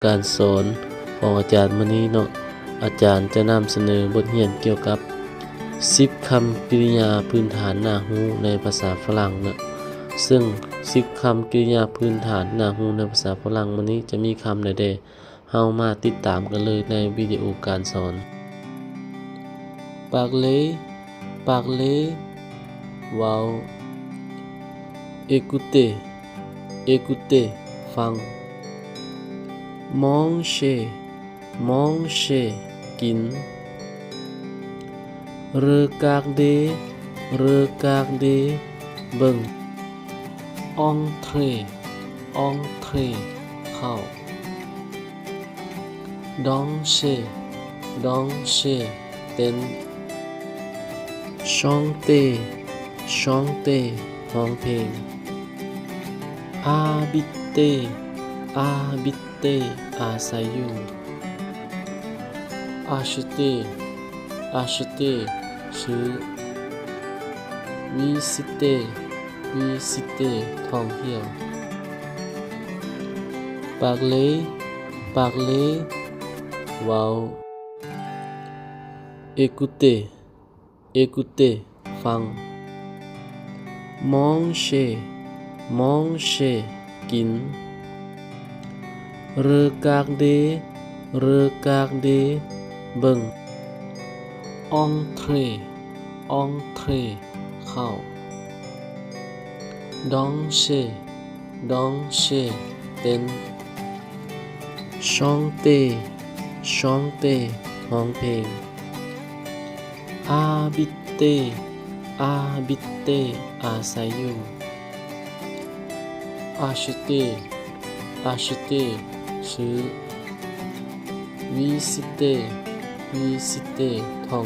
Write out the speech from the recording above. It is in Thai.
การสอนของอาจารย์มื้อนี้เนาะอาจารย์จะนำเสนอบทเรียนเกี่ยวกับ10คำกริยาพื้นฐานน่ารู้ในภาษาฝรั่งนะซึ่ง10คำกริยาพื้นฐานน่ารู้ในภาษาฝรั่งมื้อนี้จะมีคำใดๆเฮามาติดตามกันเลยในวิดีโอการสอน Parler parler เว้า Écouter écouter ฟัง Manger manger กิน Regarder regarder เบิ่ง Entrer entrer เข้า Danser danser เต้น Chanter chanter ร้องเพลง Habiter habiter อาศัยอยู่ Acheter acheter ซื้อ Visiter visiter ท่องเที่ยว Parler parler เว้า Écouter écouter ฟัง Manger manger กิน Regarder regarder เบิ่ง Entrer entrer เข้า Danser danser เต้น Chanter chanter ร้องเพลง Habiter habiter อาศัยอยู่ Acheter acheter ซื้อ Visiter visiter ท่อง